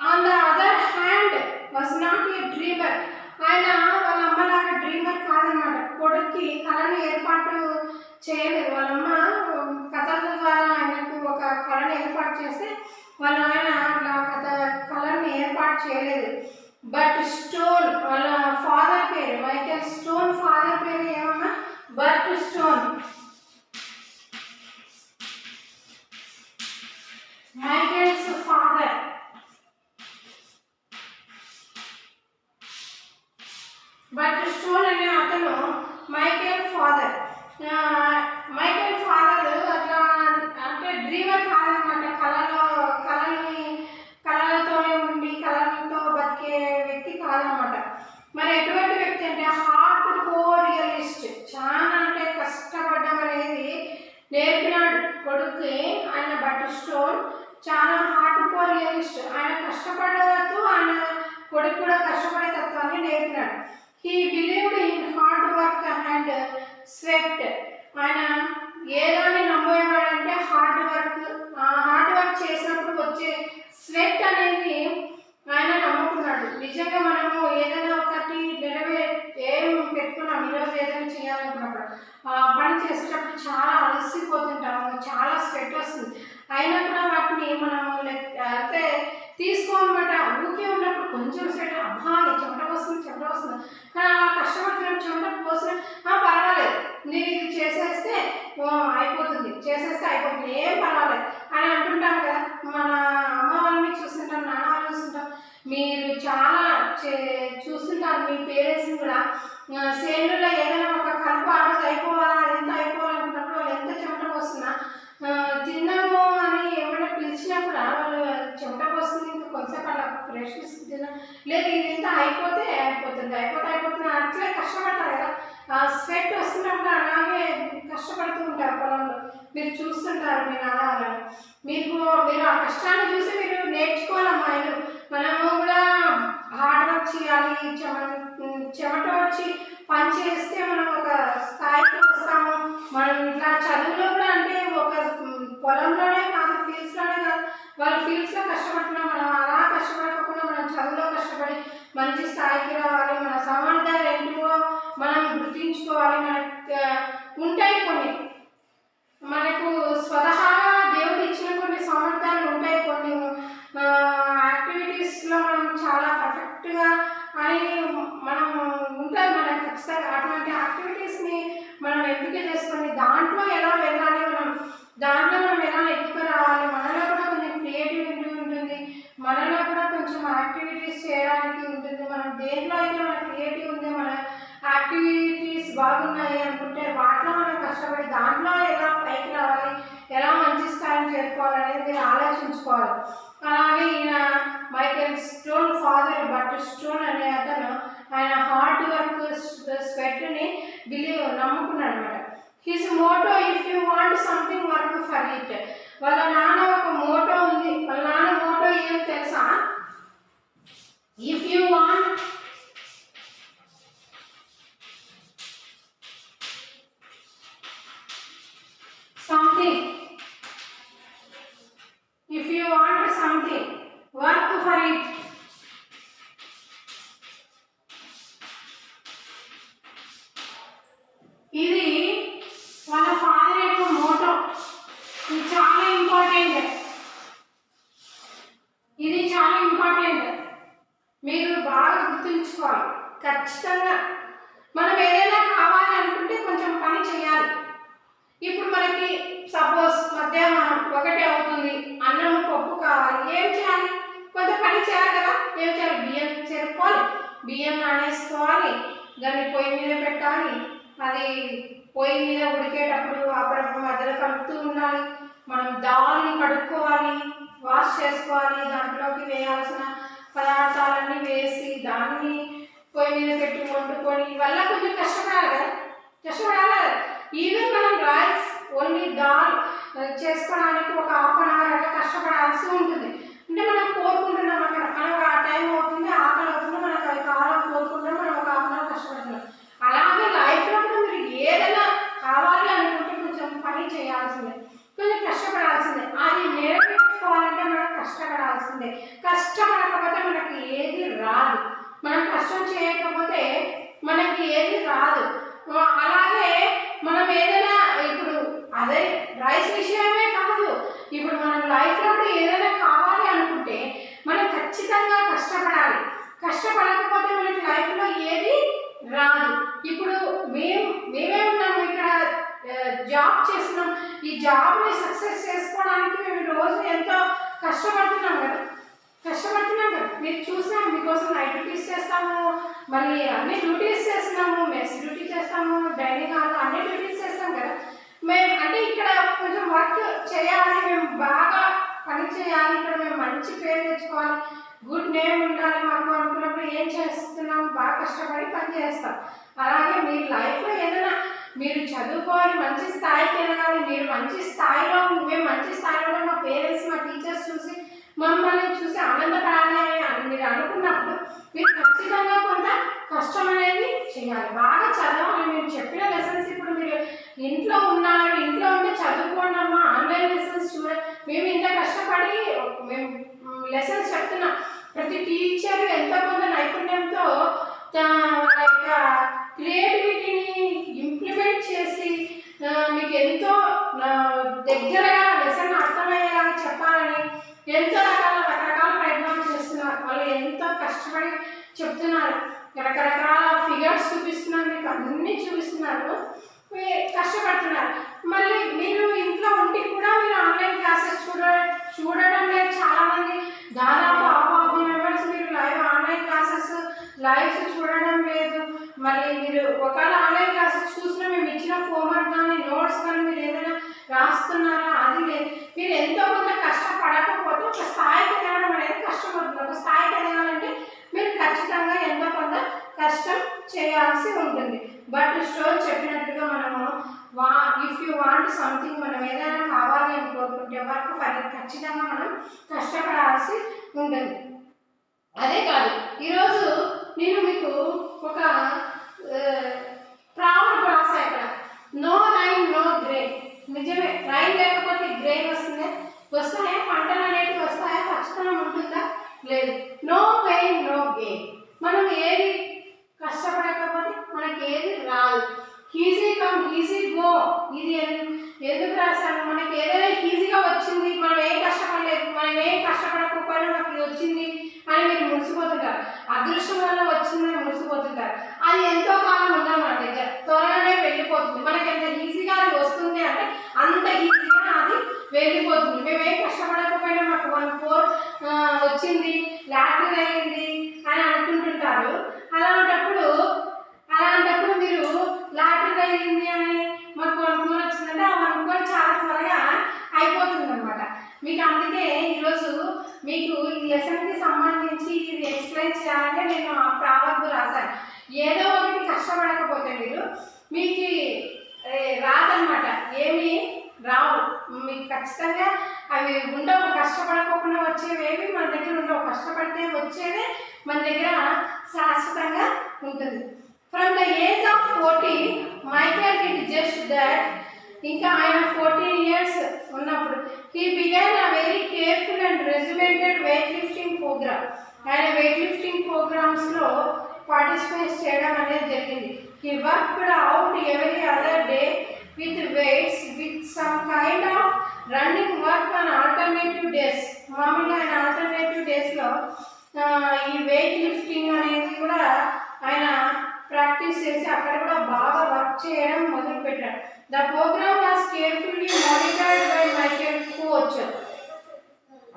On the other hand was not a dreamer. ఆయన వాళ్ళ అమ్మలాగా డ్రీమర్ కాదనమాట. కొడుక్కి కళను ఏర్పాటు చేయలేదు. వాళ్ళమ్మ కథల ద్వారా ఆయనకు ఒక కళను ఏర్పాటు చేస్తే వాళ్ళ ఆయన అట్లా కళను ఏర్పాటు చేయలేదు. బట్ స్టోన్ వాళ్ళ ఫాదర్ పేరు, మైకేల్ స్టోన్ ఫాదర్ పేరు ఏమన్నా బర్ట్ స్టోన్. మైకేల్స్ ఫాదర్ బర్ట్ స్టోన్ అనే అతను మైకేల్ ఫాదర్. అట్లా అంటే డ్రీమర్ కాదనమాట. కళలతోనే ఉండి కళలతో బతికే వ్యక్తి కాదనమాట. మరి ఎటువంటి వ్యక్తి అంటే హార్డ్ కోర్ రియలిస్ట్. చాలా అంటే కష్టపడడం అనేది నేర్పినాడు కొడుక్కి ఆయన బర్ట్ స్టోన్. చాలా హార్డ్ కోర్ రియలిస్ట్. ఆయన కష్టపడతూ ఆయన కొడుకు కూడా కష్టపడే తత్వాన్ని నేర్పినాడు. He believed in hard work and sweat. ఆయన ఏదాన్ని నమ్మేవాడంటే హార్డ్ వర్క్. ఆ హార్డ్ వర్క్ చేసినప్పుడు వచ్చే స్వెట్ అనేది ఆయన నమ్ముకున్నాడు. నిజంగా మనము ఏదైనా ఒకటి ఏం పెట్టుకున్నాం, ఈరోజు ఏదైనా చేయాలనుకున్నప్పుడు ఆ పని చేసేటప్పుడు చాలా అలసిపోతుంటాము, చాలా స్వెట్ వస్తుంది. అయినా కూడా వాటిని మనం అంటే తీసుకోనమాట. ఊకే ఉన్నప్పుడు కొంచెం స్వెట్, అబ్బా చెమట వస్తుంది కానీ ఆ కష్టపడుతున్న చెమట పోసిన పర్వాలేదు, నేను ఇది చేసేస్తే అయిపోతుంది చూస్తుంటారు మీ పేరెంట్స్ని కూడా. సేనులో ఏదైనా ఒక కలుపు ఆ రోజు అయిపోవాలా, అది ఎంత అయిపోవాలనుకున్నప్పుడు వాళ్ళు ఎంత చెమట పోస్తున్నా తిన్నాము అని ఏమైనా పిలిచినా కూడా వాళ్ళు చెమట పోస్తుంది, ఇంకా కొంచెంసేపు అలా ఫ్రెష్ తిన్నా లేదు, ఇది ఎంత అయిపోతే అయిపోతుంది అట్లే కష్టపడతారు కదా. స్వెట్ వస్తున్నప్పుడు అలాగే కష్టపడుతూ ఉంటారు పొలంలో. మీరు చూస్తుంటారు మీ నాన్న వాళ్ళని. మీరు ఆ కష్టాన్ని చూసి మీరు నేర్చుకోవాలమ్మా. మనము కూడా హార్డ్ వర్క్ చేయాలి, చెమట వచ్చి పని చేస్తే మనం ఒక స్థాయికి వస్తాము. మనం ఇట్లా చదువులో కూడా అంటే ఒక పొలంలోనే కాదు, ఫీల్డ్స్లోనే కాదు, వాళ్ళ ఫీల్డ్స్లో కష్టపడుతున్నాం. మనం అలా కష్టపడకుండా మనం చదువులో కష్టపడి మంచి స్థాయికి రావాలి. మన సామర్థ్యాలు ఏంటో మనం గుర్తించుకోవాలి. మనకు ఉంటాయి కొన్ని, మనకు స్వతహాగా దేవుడు ఇచ్చిన కొన్ని సామర్థ్యాలు ఉంటాయి. కొన్ని యాక్టివిటీస్లో మనం చాలా పర్ఫెక్ట్గా అని మనం ఉంటుంది మనకు ఖచ్చితంగా. అటువంటి యాక్టివిటీస్ని మనం ఎంపిక చేసుకొని దాంట్లో ఎలా వెళ్ళాలి, దాంట్లో మనం ఎలా ఎక్కువ రావాలి. మనలో కూడా కొంచెం క్రియేటివిటీ ఉంటుంది, మనలో కూడా కొంచెం యాక్టివిటీస్ చేయడానికి ఉంటుంది. మనం దేంట్లో అయితే మన క్రియేటివ్ ఉంది, మన యాక్టివిటీస్ బాగున్నాయి అనుకుంటే వాటిలో మనం కష్టపడి దాంట్లో ఎలా పైకి రావాలి, ఎలా మంచి స్థాయిని చేరుకోవాలనేది మీరు ఆలోచించుకోవాలి. అలాగే ఈయన Michael Stone father Bud Stone అనే అతను ఆయన హార్డ్ వర్క్ స్వెట్ని నమ్ముకున్నాడు అనమాట. His motto if you want something work for it. వాళ్ళ నాన్న ఒక మోటో ఉంది. వాళ్ళ నాన్న మోటో ఏం తెలుసా? If you want something, if you want something, work for it. ఇది వాళ్ళ ఫాదర్ యొక్క మోటో. ఇది చాలా ఇంపార్టెంట్, మీరు బాగా గుర్తుంచుకోవాలి. ఖచ్చితంగా మనం ఏదైనా కావాలి అనుకుంటే కొంచెం పని చేయాలి. ఇప్పుడు మనకి సపోజ్ మధ్యాహ్నం 1 అవుతుంది, అన్నం పప్పు కావాలి, ఏం చేయాలి? కొంత పని చేయాలి కదా. ఏం చేయాలి? బియ్యం చెరుపుకోవాలి, బియ్యం నానేసుకోవాలి, దాన్ని పొయ్యి మీద పెట్టాలి, అది పొయ్యి మీద ఉడికేటప్పుడు అప్పుడప్పుడు మధ్యలో కలుపుతూ ఉండాలి. మనం దాల్ని కడుక్కోవాలి, వాష్ చేసుకోవాలి, దాంట్లోకి వేయాల్సిన పదార్థాలన్నీ వేసి దాన్ని పొయ్యి మీద పెట్టి వండుకొని వల్ల కొంచెం కష్టపడాలి కదా. ఈవెన్ మనం రైస్ ఓన్లీ దాల్ చేసుకోవడానికి ఒక హాఫ్ అన్ అవర్ అట్లా కష్టపడాల్సి ఉంటుంది. అంటే మనం కోరుకుంటున్నాం, అక్కడ మనకు ఆ టైం అవుతుంది, ఆకలి అవుతుంది, మనకు అది కావాలని కోరుకుంటున్నాం, మనం ఒక హాఫ్ అన్ అవర్ కష్టపడుతున్నాం. అలాగే లైఫ్లో కూడా మీరు ఏదైనా కావాలి అనుకుంటే కొంచెం పని చేయాల్సిందే, కొంచెం కష్టపడాల్సిందే. అది నేర్చుకోవాలంటే మనం కష్టపడాల్సిందే. కష్టపడకపోతే మనకి ఏది రాదు. మనం కష్టం చేయకపోతే మనకి ఏది రాదు. అలాగే మనం ఏదైనా ఇప్పుడు అదే రైస్ విషయమే కాదు, ఇప్పుడు మనం లైఫ్లో కూడా ఏదైనా కావాలి అనుకుంటే మనం ఖచ్చితంగా కష్టపడాలి. కష్టపడకపోతే మనకి లైఫ్లో ఏది రాదు. ఇప్పుడు మేమే ఉన్నాము ఇక్కడ, జాబ్ చేస్తున్నాం. ఈ జాబ్ని సక్సెస్ చేసుకోవడానికి మేము రోజు ఎంతో కష్టపడుతున్నాం కదా. మీరు చూసినాము, మీకోసం నైట్ డ్యూటీస్ చేస్తాము, మళ్ళీ అన్ని డ్యూటీస్ చేస్తున్నాము, మెస్ డ్యూటీ చేస్తాము, డైనింగ్ హాల్ అన్ని డ్యూటీస్ చేస్తాం కదా. మేము అంటే ఇక్కడ కొంచెం వర్క్ చేయాలి, మేము బాగా పని చేయాలి, ఇక్కడ మేము మంచి పేరు తెచ్చుకోవాలి, గుడ్ నేమ్ ఉండాలి మాకు అనుకున్నప్పుడు ఏం చేస్తున్నాం? బాగా కష్టపడి పని చేస్తాం. అలాగే మీరు లైఫ్లో ఏదైనా మీరు చదువుకోవాలి, మంచి స్థాయికి ఎదగాలి, మీరు మంచి స్థాయిలో, మేము మంచి స్థాయిలో మా పేరెంట్స్ మా టీచర్స్ చూసి మమ్మల్ని చూసి ఆనందపడాలి అని మీరు అనుకున్నప్పుడు మీరు ఖచ్చితంగా కొంత కష్టం అనేది చేయాలి, బాగా చదవాలి. మీరు చెప్పిన లెసన్స్ ఇప్పుడు మీరు ఇంట్లో ఉన్నారు, ఇంట్లో ఉంటే చదువుకోండి అమ్మా, ఆన్లైన్ లెసన్స్ మేము ఇంత కష్టపడి మేము లెసన్స్ చెప్తున్నాం. ప్రతి టీచర్ ఎంతో కొంత నైపుణ్యంతో వాళ్ళ యొక్క క్రియేటివిటీని ఇంప్లిమెంట్ చేసి మీకు ఎంతో దగ్గరగా లెసన్ అర్థమయ్యేలాగా చెప్పాలని ఎంతో రకరకాల ప్రయత్నాలు చేస్తున్నారు. వాళ్ళు ఎంతో కష్టపడి చెప్తున్నారు, రకరకాల ఫిగర్స్ చూపిస్తున్నారు, మీకు అన్నీ చూపిస్తున్నారు, కష్టపడుతున్నారు. మళ్ళీ మీరు ఇంట్లో ఉండి కూడా మీరు ఆన్లైన్ క్లాసెస్ చూడడం లేదు. చాలామంది దాదాపు 50 మెంబర్స్ మీరు లైవ్ ఆన్లైన్ క్లాసెస్ లైవ్స్ చూడడం లేదు. మళ్ళీ మీరు ఒకవేళ ఆన్లైన్ క్లాసెస్ చూసినా మేము ఇచ్చిన హోంవర్క్ కానీ నోట్స్ కానీ మీరు ఏదైనా రాస్తున్నారా అది లేదు. మీరు ఎంతో కొంత కష్టపడకపోతే ఒక స్థాయికి ఎదగడం అనేది కష్టపడుతుంది. ఒక స్థాయికి ఎదగాలంటే మీరు ఖచ్చితంగా ఎంతో కొంత కష్టం చేయాల్సి ఉంటుంది. బట్ స్టోర్ చెప్పినట్టుగా మనము ఇఫ్ యూ వాంట్ సంథింగ్, మనం ఏదైనా కావాలి అని కోరుకుంటే వర్క్ ఫర్ ఇట్, ఖచ్చితంగా మనం కష్టపడాల్సి ఉంటుంది. అదే కాదు, ఈరోజు నేను మీకు ఒక ప్రాబ్లం రాసా ఇక్కడ, నో రైన్ నో గ్రెయిన్. నిజమే, రైన్ లేకపోతే గ్రెయిన్ వస్తాయా? పంటలు అనేవి వస్తాయా? ఖచ్చితంగా ఉంటుందా? లేదు. No pain no gain. మనం ఏది కష్టపడకపోతే మనకి ఏది రాదు. ఈజీ కమ్ ఈజీ గో, ఇది ఎందుకు రాశాను? మనకి ఏదైనా ఈజీగా వచ్చింది, మనం ఏం కష్టపడలేదు, మనం ఏం కష్టపడకపోయినా మనకి వచ్చింది అని మీరు మురిసిపోతుంటారు. అదృష్టం వల్ల వచ్చిందని మురిసిపోతుంటారు. అది ఎంతో కాలం ఉందా మన దగ్గర, త్వరగానే వెళ్ళిపోతుంది. మనకి ఎంత ఈజీగా అది వస్తుంది అంటే అంత ఈజీగా అది వెళ్ళిపోతుంది. మేము ఏం కష్టపడకపోయినా మాకు 1 crore వచ్చింది, లాటరీ అయింది అని అనుకుంటుంటారు. అలాంటప్పుడు మీరు లాటరీ అయింది అని మాకు 1 crore వచ్చిందంటే ఆ 1 crore చాలా త్వరగా అయిపోతుంది అనమాట. మీకు అందుకే ఈరోజు మీకు ఈ లెసన్కి సంబంధించి ఇది ఎక్స్ప్లెయిన్ చేయాలంటే నేను ఆ ప్రావర్బ్ రాశాను. ఏదో ఒకటి కష్టపడకపోతే మీకు రాదనమాట, ఏమి రావు. మీకు ఖచ్చితంగా అవి ఉండవు. కష్టపడకుండా వచ్చేవేవి మన దగ్గర ఉండవు. కష్టపడితే వచ్చేదే మన దగ్గర శాశ్వతంగా ఉంటుంది. From the age of 14 Michael did just that. ఇంకా ఆయన 14 years ఉన్నప్పుడు he began a very careful and regimented weightlifting program. ఆయన వెయిట్ లిఫ్టింగ్ ప్రోగ్రామ్స్లో పార్టిసిపేట్ చేయడం అనేది జరిగింది. He worked out every other day with weights with some kind of running work on alternative days. మామూలుగా ఆయన ఆల్టర్నేటివ్ డేస్లో ఈ వెయిట్ లిఫ్టింగ్ అనేది కూడా ఆయన ప్రాక్టీస్ చేసి అక్కడ కూడా బాగా వర్క్ చేయడం మొదలుపెట్టాడు. The programme was carefully monitored by Michael coach.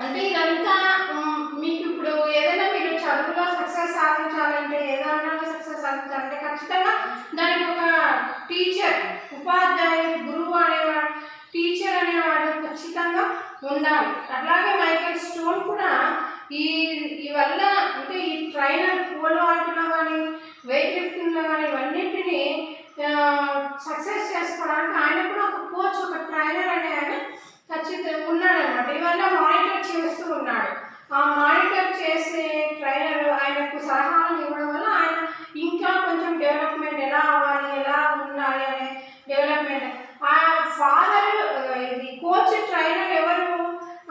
అంటే ఇదంతా మీకు ఇప్పుడు ఏదైనా మీరు చదువులో సక్సెస్ సాధించాలంటే, ఏదైనా సక్సెస్ సాధించాలంటే ఖచ్చితంగా దానికి ఒక టీచర్, ఉపాధ్యాయుడు, గురువు అనేవాడు, టీచర్ అనేవాడు ఖచ్చితంగా ఉండాలి. అట్లాగే మైకేల్ స్టోన్ కూడా ఈ వల్ల అంటే ఈ ట్రైనర్ పోల్ వాల్ట్లో కానీ వెయిట్ లిఫ్టింగ్లో కానీ ఇవన్నింటినీ సక్సెస్ చేసుకోవడానికి ఆయన కూడా ఒక కోచ్, ఒక ట్రైనర్ అనే ఆయన ఖచ్చితంగా ఉన్నాడనమాట. ఇవల్ల మానిటర్ చేస్తూ ఉన్నాడు. ఆ మానిటర్ చేసే ట్రైనర్ ఆయనకు సలహాలు ఇవ్వడం వల్ల ఆయన ఇంకా కొంచెం డెవలప్మెంట్ ఎలా అవ్వాలి, ఎలా ఉండాలి అనే డెవలప్మెంట్. ఆ ఫాదర్, ఇది కోచ్ ట్రైనర్ ఎవరు?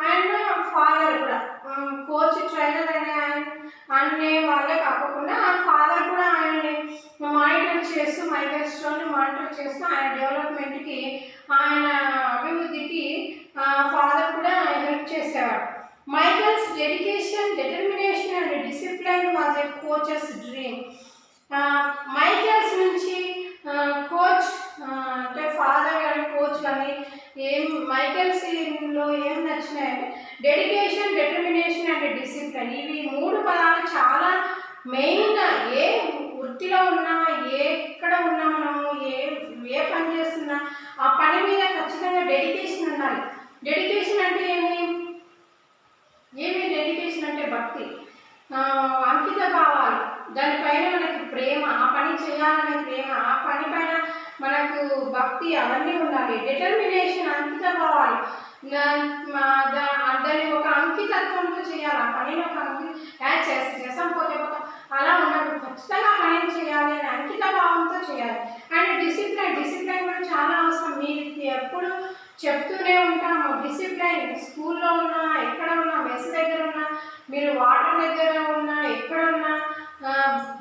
ఆయన ఫాదర్ కూడా కోచ్ ట్రైనర్ అనే వాళ్ళే కాకుండా ఆ ఫాదర్ కూడా ఆయనని మానిటర్ చేస్తూ, మైకేల్ స్టోన్ని మానిటర్ చేస్తూ ఆయన డెవలప్మెంట్కి, ఆయన అభివృద్ధికి ఫాదర్ కూడా హెల్ప్ చేసేవాడు. Michael's dedication, determination and discipline was a coaches dream. Michael's నుంచి కోచ్ అంటే ఫాదర్ కానీ కోచ్ కానీ మైకేల్స్లో ఏం నచ్చినాయంటే డెడికేషన్, డిటర్మినేషన్ అండ్ డిసిప్లైన్. ఇవి 3 పదాలు చాలా మెయిన్గా. ఏ వృత్తిలో ఉన్నా, ఎక్కడ ఉన్నా, మనము ఏ పని చేస్తున్నా ఆ పని మీద ఖచ్చితంగా డెడికేషన్ ఉండాలి. డెడికేషన్ అంటే ఏమి డెడికేషన్ అంటే భక్తి, అంకిత భావాలు, దానిపైన మనకి ప్రేమ, ఆ పని చేయాలనే ప్రేమ, ఆ పని పైన మనకు భక్తి, అవన్నీ ఉండాలి. డిటర్మినేషన్, అంకిత భావాలు, దాన్ని ఒక అంకితత్వంతో చేయాలి. ఆ పనిని ఒక చేసాం పోతే అలా ఉన్నప్పుడు ఖచ్చితంగా పని చేయాలి అని అంకిత భావంతో చేయాలి. అండ్ డిసిప్లైన్ కూడా చాలా అవసరం. మీకు ఎప్పుడు చెప్తూనే ఉంటాము డిసిప్లైన్. స్కూల్లో ఉన్నా, ఎక్కడ ఉన్నా, మెస్ దగ్గర ఉన్నా, మీరు వాటర్ దగ్గర ఉన్నా, ఎక్కడ ఉన్నా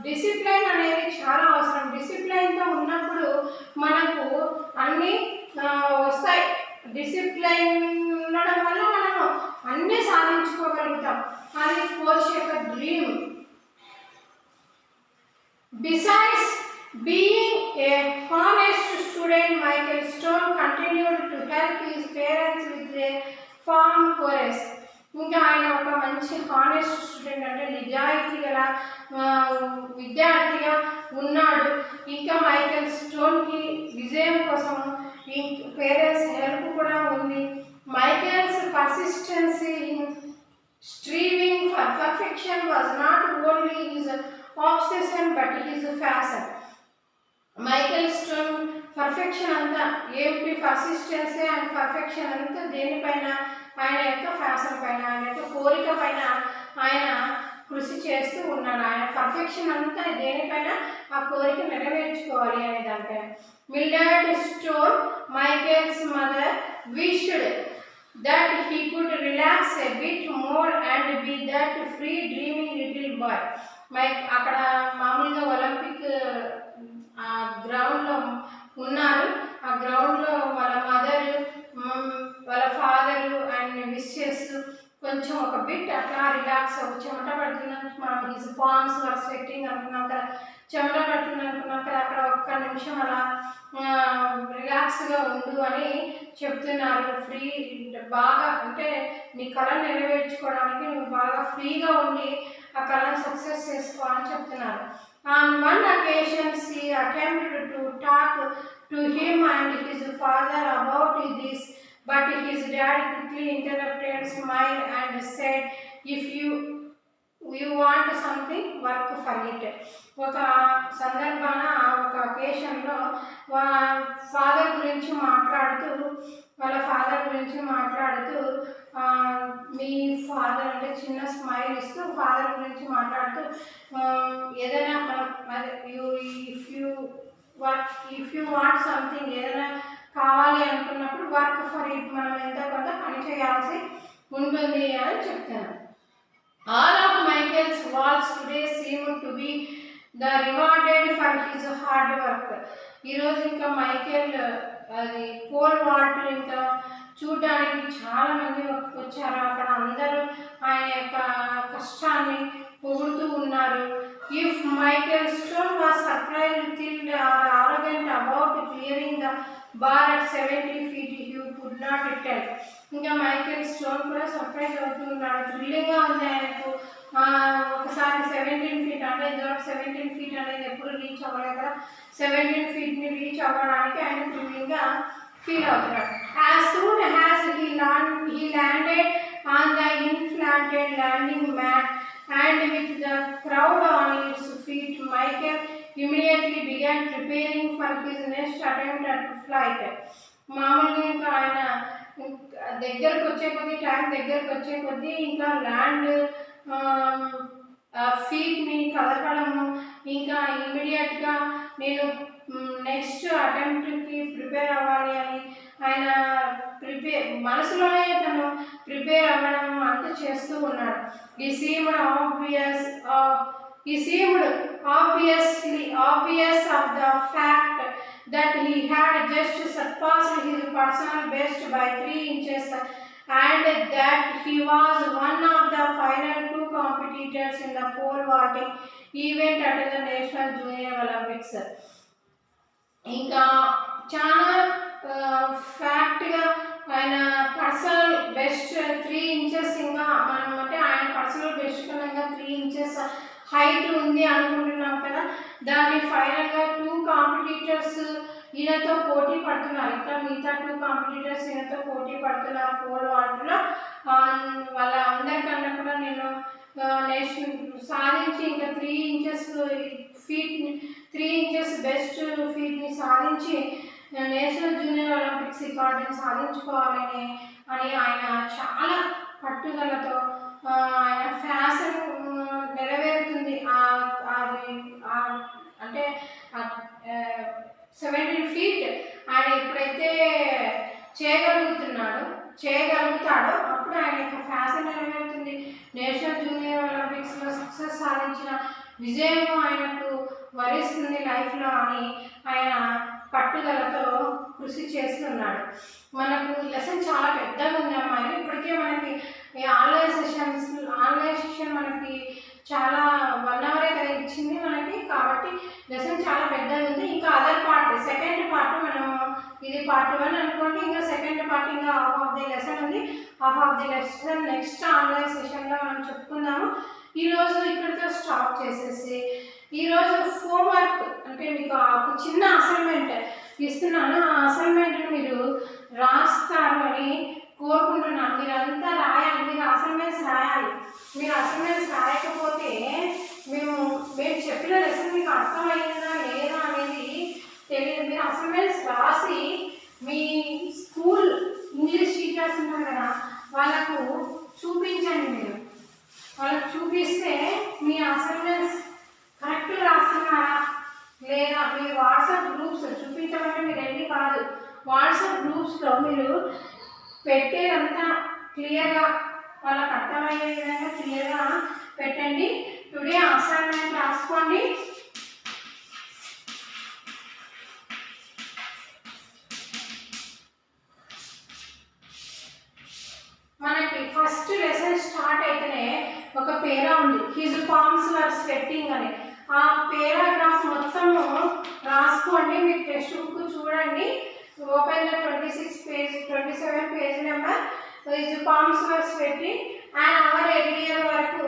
డిసిప్లైన్ అనేది చాలా అవసరం. డిసిప్లైన్తో ఉన్నప్పుడు మనకు అన్నీ వస్తాయి. డిసిప్లైన్ ఉండడం వల్ల మనము అన్నీ సాధించుకోగలుగుతాం. అది కోచ్ యొక్క dream. Besides being a honest student, Michael Stone continued to help his parents with their farm chores. ఇంకా ఆయన ఒక మంచి హానెస్ట్ స్టూడెంట్, అంటే నిజాయితీ గల విద్యార్థిగా ఉన్నాడు. ఇంకా మైకేల్ స్టోన్కి విజయం కోసం పేరెంట్స్ హెల్ప్ కూడా ఉంది. Michael's persistency in striving for perfection was not only his obsession but his passion. Michael Stone perfection అంతా ఏమిటి, పర్సిస్టెన్సీ అండ్ పర్ఫెక్షన్ అంతా దేనిపైన, ఆయన యొక్క ఫ్యాషన్ పైన, ఆయన యొక్క కోరిక పైన ఆయన కృషి చేస్తూ ఉన్నాడు. ఆయన పర్ఫెక్షన్ అంతా దేనిపైన, ఆ కోరిక నెరవేర్చుకోవాలి అనే దానిపైన. Mildred stone, Michael's mother, wished that he could relax a bit more and be that free dreaming little boy. అక్కడ మామూలుగా ఒలింపిక్ గ్రౌండ్లో ఉన్నారు. ఆ గ్రౌండ్లో వాళ్ళ మదర్, వాళ్ళ ఫాదరు అండ్ విష్ చేస్తూ కొంచెం ఒక బిట్ అట్లా రిలాక్స్ అవ్వ, చెమట పడుతుంది, మనం హిజ్ పామ్స్ వర్ స్వెట్టింగ్ అనుకున్నాం కదా, చెమట పడుతుంది అనుకున్నాం కదా, అక్కడ ఒక్క నిమిషం అలా రిలాక్స్గా ఉండు అని చెప్తున్నారు. ఫ్రీ బాగా, అంటే నీ కళను నెరవేర్చుకోవడానికి నువ్వు బాగా ఫ్రీగా ఉండి ఆ కళను సక్సెస్ చేసుకోవాలని చెప్తున్నారు. On one occasion she attempted to talk to him and his father about this, but his dad quickly interrupted, smiled and said, if you want something, work for it. ఒక సందర్భాన, ఒక అకేషన్లో ఫాదర్ గురించి మాట్లాడుతూ, వాళ్ళ ఫాదర్ గురించి మాట్లాడుతూ, మీ ఫాదర్ అంటే చిన్న స్మైల్ ఇస్తూ ఫాదర్ గురించి మాట్లాడుతూ, ఏదైనా మనం ఇఫ్ యూ వాంట్ సంథింగ్, ఏదైనా కావాలి అనుకున్నప్పుడు వర్క్ ఫర్ ఇట్, మనం ఎంతో కొంత పని చేయాల్సి ఉంటుంది అని చెప్తాను. All of Michael's vaults today seem to be the rewarded for his hard work. ఈరోజు ఇంకా మైకేల్ అది పోల్ వాల్ట్ ఇంకా చూడడానికి చాలా మంది వచ్చారు. అక్కడ అందరూ ఆయన యొక్క కష్టాన్ని పొగుడుతూ ఉన్నారు. If Michael Stone was surprised, thrilled or arrogant about clearing the bar at 70 feet, you could not tell. ఇంకా మైకేల్ స్టోన్ కూడా సర్ప్రైజ్ అవుతూ ఉన్నాడు, థ్రిల్లింగ్గా ఉంది ఆయనకు. ఒకసారి 17 feet, అంటే ఇదివరకు 17 feet అనేది ఎప్పుడు రీచ్ అవ్వలేదు కదా, 17 feetని రీచ్ అవ్వడానికి ఆయన థ్రిల్లింగ్గా ఫీల్ అవుతున్నాడు. As soon as he landed on the inflated landing mat and with the crowd on its feet, Michael immediately began preparing for his next attempt at flight. మామూలుగా ఇంకా ఆయన దగ్గరకు వచ్చే కొద్దీ, టైం దగ్గరకు వచ్చే కొద్దీ ఇంకా ల్యాండ్ ఫీట్ని కదపడము, ఇంకా ఇమ్మీడియట్గా నేను నెక్స్ట్ అటెంప్ట్కి ప్రిపేర్ అవ్వాలి అని ఆయన మనసులోనే తను ప్రిపేర్ అవ్వడం అంతా చేస్తూ ఉన్నాడు. ఈ సీముడు obvious of the fact that he had just surpassed his personal best by 3 inches and that he was one of the final 2 competitors in the pole vaulting event at the National Junior Olympics. ఇంకా చాలా ఫ్యాక్ట్గా ఆయన పర్సనల్ బెస్ట్ 3 inches, ఇంకా మనం అంటే ఆయన పర్సనల్ బెస్ట్ కన్నా 3 inches హైట్ ఉంది అనుకుంటున్నాం కదా, దాన్ని ఫైనల్గా 2 కాంపిటీటర్స్ ఈయనతో పోటీ పడుతున్నారు. ఇంకా మిగతా 2 కాంపిటీటర్స్ ఈయనతో పోటీ పడుతున్నారు పోల్ వాల్ట్లో. వాళ్ళ అందరికన్నా కూడా నేను నేషనల్ సాధించి ఇంకా 3 inches ఫీట్ని, 3 inches బెస్ట్ ఫీట్ని సాధించి నేషనల్ జూనియర్ ఒలింపిక్స్ రికార్డుని సాధించుకోవాలని ఆయన చాలా పట్టుదలతో ఆయన ఫ్యాషన్ నెరవేరుతుంది. అంటే 17 feet ఆయన ఎప్పుడైతే చేయగలుగుతాడో అప్పుడు ఆయన యొక్క ఫ్యాషన్ నెరవేరుతుంది. నేషనల్ జూనియర్ ఒలింపిక్స్లో సక్సెస్ సాధించిన విజయం ఆయనకు వరిస్తుంది లైఫ్లో అని ఆయన పట్టుదలతో కృషి చేస్తున్నాడు. మనకు లెసన్ చాలా పెద్దగా ఉంది అమ్మాయి. ఇప్పటికే మనకి ఆన్లైన్ సెషన్ మనకి చాలా 1 hour కదా ఇచ్చింది మనకి. కాబట్టి లెసన్ చాలా పెద్దగా ఉంది. ఇంకా అదర్ పార్ట్ సెకండ్ పార్ట్ మనం ఇది పార్ట్ 1 అనుకోండి, ఇంకా సెకండ్ పార్ట్ ఇంకా హాఫ్ ఆఫ్ ది లెసన్ ఉంది. Half of the lesson next online సెషన్లో మనం చెప్పుకుందాము. ఈరోజు ఇక్కడితో స్టాప్ చేసేసి ఈరోజు హోంవర్క్ అంటే మీకు ఒక చిన్న అసైన్మెంట్ ఇస్తున్నాను. ఆ అసైన్మెంట్ని మీరు రాస్తారు అని కోరుకుంటున్నాను. మీరంతా రాయాలి, మీరు అసైన్మెంట్స్ రాయాలి. మీరు అసైన్మెంట్స్ రాయకపోతే మేము చెప్పిన లెసన్ మీకు అర్థమైందా లేదా అనేది తెలియదు. మీరు అసైన్మెంట్స్ రాసి మీ స్కూల్ ఇంగ్లీష్ టీచర్స్ ఉన్నారు కదా వాళ్ళకు చూపించండి. మీరు వాళ్ళకు చూపిస్తే మీ అసైన్మెంట్స్ కరెక్ట్ రాస్తున్నారా లేదా మీరు వాట్సాప్ గ్రూప్స్ చూపించమంటే మీరు ఎన్ని కాదు, వాట్సాప్ గ్రూప్స్లో మీరు పెట్టేదంతా క్లియర్గా వాళ్ళకి అర్థమయ్యే విధంగా క్లియర్గా పెట్టండి. టుడే అసైన్మెంట్ రాసుకోండి. మనకి ఫస్ట్ లెసన్ స్టార్ట్ అయితేనే ఒక పేరా ఉంది, హిజ్ పామ్స్ వర్ స్వెట్టింగ్ అని. ఆ పేరాగ్రాఫ్ మొత్తము రాసుకోండి. మీరు టెక్స్ట్ బుక్ చూడండి. Open the 27 page number. His palms were sweating and hour earlier వరకు